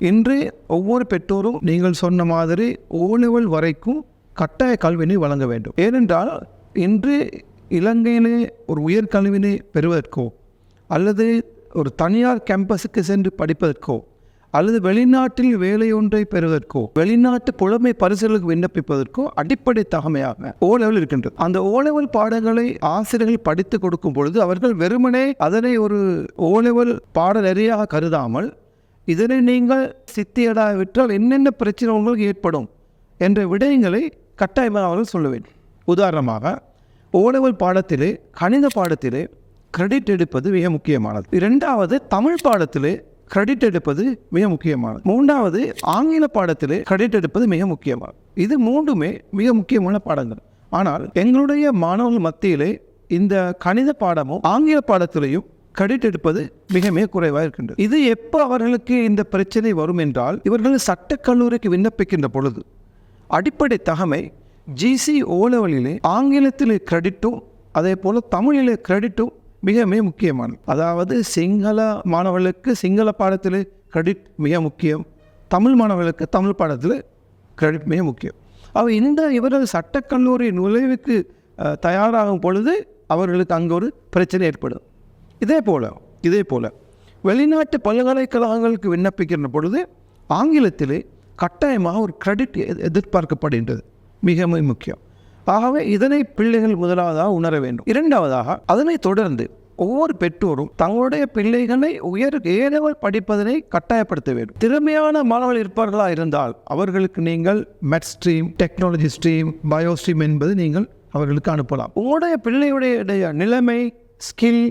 இன்று ஒவ்வொரு பெற்றோரும் நீங்கள் சொன்ன மாதிரி ஓலெவல் வரைக்கும் கட்டாய கல்வியினை வழங்க வேண்டும். ஏனென்றால் இன்று இலங்கையிலே ஒரு உயர்கல்வியினை பெறுவதற்கோ அல்லது ஒரு தனியார் கேம்பஸுக்கு சென்று படிப்பதற்கோ அல்லது வெளிநாட்டில் வேலை ஒன்றை பெறுவதற்கோ வெளிநாட்டு புலமை பரிசுகளுக்கு விண்ணப்பிப்பதற்கோ அடிப்படை தகமையாக ஓலெவல் இருக்கின்றது. அந்த ஓலெவல் பாடங்களை ஆசிரியர்கள் படித்து கொடுக்கும் பொழுது அவர்கள் வெறுமனே அதனை ஒரு ஓலெவல் பாடநெறியாக கருதாமல் இதனை நீங்கள் சித்தியடாவிட்டால் என்னென்ன பிரச்சனை உங்களுக்கு ஏற்படும் என்ற விடயங்களை கட்டாயமாக அவர்கள் சொல்ல வேண்டும். உதாரணமாக ஓலெவல் பாடத்திலே கணித பாடத்திலே கிரெடிட் எடுப்பது மிக முக்கியமானது. இரண்டாவது தமிழ் பாடத்திலே கிரெடிட் எடுப்பது மிக முக்கியமானது. மூன்றாவது ஆங்கில பாடத்திலே கிரெடிட் எடுப்பது மிக முக்கியமானது. இது மூன்றுமே மிக முக்கியமான பாடங்கள். ஆனால் எங்களுடைய மாணவர்கள் மத்தியிலே இந்த கணித பாடமும் ஆங்கில பாடத்திலேயும் கிரெடிட் எடுப்பது மிக மிக குறைவாக இருக்கின்றது. இது எப்போ அவர்களுக்கு இந்த பிரச்சனை வரும் என்றால் இவர்கள் சட்டக்கல்லூரிக்கு விண்ணப்பிக்கின்ற பொழுது அடிப்படை தகமை GC ஓலெவலிலே ஆங்கிலத்திலே கிரெடிட்டும் அதே போல் தமிழிலே கிரெடிட்டும் மிக மிக முக்கியமானது. அதாவது சிங்கள மாணவர்களுக்கு சிங்கள பாடத்தில் கிரெடிட் மிக முக்கியம், தமிழ் மாணவர்களுக்கு தமிழ் பாடத்தில் கிரெடிட் மிக முக்கியம். இவர்கள் சட்டக்கல்லூரி நுழைவுக்கு தயாராகும் பொழுது அவர்களுக்கு அங்கே ஒரு பிரச்சனை ஏற்படும். இதே போல் வெளிநாட்டு பல்கலைக்கழகங்களுக்கு விண்ணப்பிக்கின்ற பொழுது ஆங்கிலத்திலே கட்டாயமாக ஒரு கிரெடிட் எதிர்பார்க்கப்படுகின்றது, மிக மிக முக்கியம். ஆகவே இதனை பிள்ளைகள் முதலாவதாக உணர வேண்டும். இரண்டாவதாக அதனைத் தொடர்ந்து ஒவ்வொரு பெற்றோரும் தங்களுடைய பிள்ளைகளை ஏலெவல் படிப்பதனை கட்டாயப்படுத்த வேண்டும். திறமையான மாணவர்கள் இருப்பார்களாக இருந்தால் அவர்களுக்கு நீங்கள் maths stream, technology stream, bio stream என்பது நீங்கள் அவர்களுக்கு அனுப்பலாம். உங்களுடைய பிள்ளையுடைய நிலைமை, ஸ்கில்,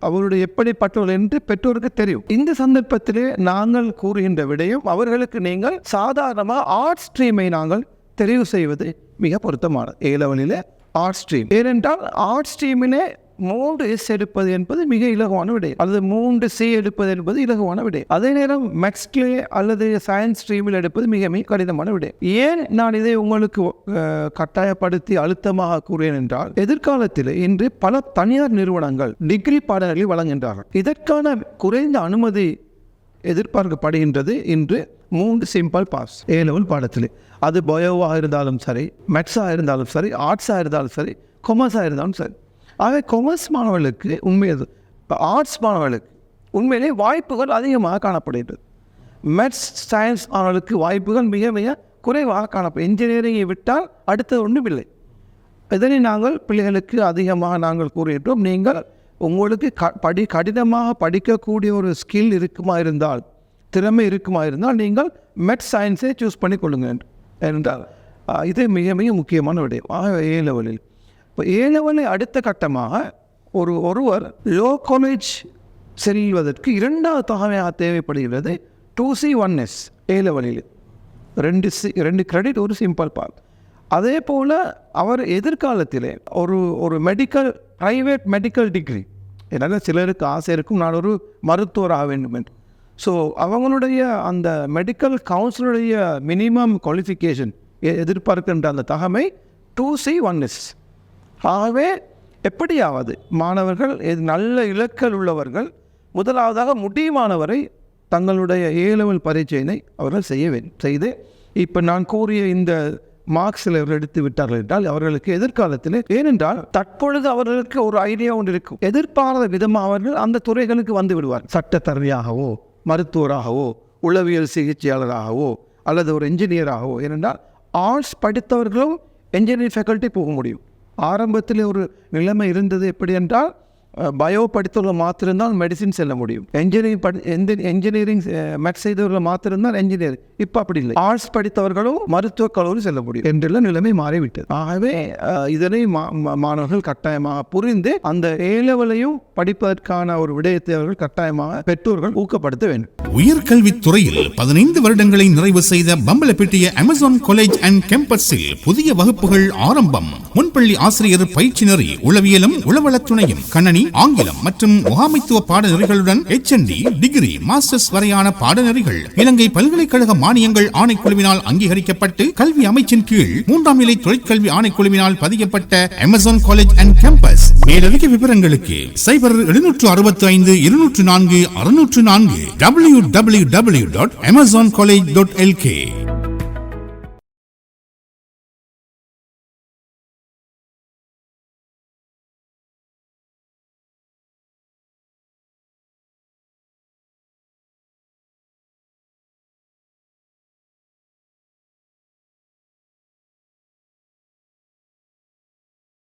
அவருடைய எப்படிப்பட்டவர்கள் என்று பெற்றோருக்கு தெரியும். இந்த சந்தர்ப்பத்திலே நாங்கள் கூறுகின்ற விடயம் அவர்களுக்கு நீங்கள் சாதாரணமாக ஆர்ட் ஸ்ட்ரீமை நாங்கள் தெரிவு செய்வது மிக பொருத்தமானது. ஏலெவலில் ஆர்ட் ஸ்ட்ரீம், ஏனென்றால் ஆர்ட் ஸ்ட்ரீமிலே 3S எடுப்பது என்பது மிக இலகுவான விடயம், அல்லது 3C எடுப்பது என்பது இலகுவான விடயம். அதே நேரம் மேத்ஸ்லே அல்லது சயின்ஸ் ஸ்ட்ரீமில் எடுப்பது மிக மிக கடினமான விடயம். ஏன் நான் இதை உங்களுக்கு கட்டாயப்படுத்தி அழுத்தமாக கூறுவேன் என்றால் எதிர்காலத்தில் இன்று பல தனியார் நிறுவனங்கள் டிகிரி பாடங்களை வழங்குகின்றார்கள். இதற்கான குறைந்த அனுமதி எதிர்பார்க்கப்படுகின்றது இன்று 3 சிம்பிள் பாஸ் ஏலெவல் பாடத்தில். அது பயோவாக இருந்தாலும் சரி, மேத்ஸாக இருந்தாலும் சரி, ஆர்ட்ஸாக இருந்தாலும் சரி, கொமர்ஸாக இருந்தாலும் சரி. ஆகவே கொமர்ஸ் மாணவர்களுக்கு உண்மையது, ஆர்ட்ஸ் மாணவர்களுக்கு உண்மையிலே வாய்ப்புகள் அதிகமாக காணப்படுகின்றது. மேத்ஸ் சயின்ஸ் மாணவர்களுக்கு வாய்ப்புகள் மிக மிக குறைவாக காணப்படும். இன்ஜினியரிங்கை விட்டால் அடுத்தது ஒன்றும் இல்லை. இதனை நாங்கள் பிள்ளைகளுக்கு அதிகமாக நாங்கள் கூறுகின்றோம். நீங்கள் உங்களுக்கு கடினமாக படிக்கக்கூடிய ஒரு ஸ்கில் இருக்குமா இருந்தால், திறமை இருக்குமா இருந்தால் நீங்கள் மேத்ஸ் சயின்ஸை சூஸ் பண்ணி கொள்ளுங்கள் என்றால் இது மிக மிக முக்கியமான விடயம். ஏலெவலில் இப்போ ஏலெவலை அடுத்த கட்டமாக ஒருவர் லோ காலேஜ் செல்வதற்கு இரண்டாவது தகமையாக தேவைப்படுகிறது 2C 1S ஏலெவலில் 2 கிரெடிட், ஒரு சிம்பிள் பால். அதே போல் அவர் எதிர்காலத்திலே ஒரு ப்ரைவேட் மெடிக்கல் டிகிரி, ஏன்னா சிலருக்கு ஆசை இருக்கும் நான் ஒரு மருத்துவர் ஆக வேண்டும் என்று. ஸோ அவங்களுடைய அந்த மெடிக்கல் கவுன்சிலுடைய மினிமம் குவாலிஃபிகேஷன் எதிர்பார்க்கின்ற அந்த தகமை 2C 1S. ஆகவே எப்படியாவது மாணவர்கள் நல்ல இலக்கல் உள்ளவர்கள் முதலாவதாக முடியுமானவரை தங்களுடைய ஏலெவல் பரீட்சையினை அவர்கள் செய்து இப்போ நான் கூறிய இந்த மார்க்ஸில் அவர்கள் எடுத்து விட்டார்கள் என்றால் அவர்களுக்கு எதிர்காலத்தில், ஏனென்றால் தற்பொழுது அவர்களுக்கு ஒரு ஐடியா ஒன்று இருக்கும், எதிர்பாராத விதமாக அவர்கள் அந்த துறைகளுக்கு வந்து விடுவார். சட்டத்தரணியாகவோ, மருத்துவராகவோ, உளவியல் சிகிச்சையாளராகவோ அல்லது ஒரு என்ஜினியராகவோ. ஏனென்றால் ஆர்ட்ஸ் படித்தவர்களும் என்ஜினியரிங் ஃபேக்கல்ட்டி போக முடியும். ஆரம்பத்தில் ஒரு நிலைமை இருந்தது எப்படி என்றால் பயோ படித்தவர்கள் மாத்திருந்தால் மெடிசின் செல்ல முடியும், என்ஜினியரிங் மேத்ஸ் செய்தவர்கள் மாத்திருந்தால் என்ஜினியரிங். இப்போ அப்படி இல்லை, ஆர்ட்ஸ் படித்தவர்களும் மருத்துவக் கல்லூரி செல்ல முடியும் என்றெல்லாம் நிலைமை மாறிவிட்டது. ஆகவே இதனை மாணவர்கள் கட்டாயமாக புரிந்து அந்த ஏலெவலையும் படிப்பதற்கான ஒரு விடயத்தை அவர்கள் கட்டாயமாக பெற்றோர்கள் ஊக்கப்படுத்த வேண்டும். உயர்கல்வித்துறையில் 15 வருடங்களை நிறைவு செய்த பம்பலப்பிட்டிய அமேசான் காலேஜ் அண்ட் கேம்பஸில் புதிய வகுப்புகள் ஆரம்பம். முன்பள்ளி ஆசிரியர் பயிற்சி நெறி, உளவியலும் உளவளத்துணையும், கணனி கணினி, ஆங்கிலம் மற்றும் முகாமைத்துவ பாடநெறிகளுடன் HND, டிகிரி, மாஸ்டர்ஸ் வரையான பாடநெறிகள் இலங்கை பல்கலைக்கழக மானியங்கள் ஆணைக்குழுவினால் அங்கீகரிக்கப்பட்டு கல்வி அமைச்சின் கீழ் 3ஆம் நிலை தொழிற்கல்வி ஆணைக்குழுவினால் பதிக்கப்பட்ட அமேசான் காலேஜ் அண்ட் கேம்பஸ். மேலதிக விவரங்களுக்கு 0765 204 604 www.amazoncollege.lk.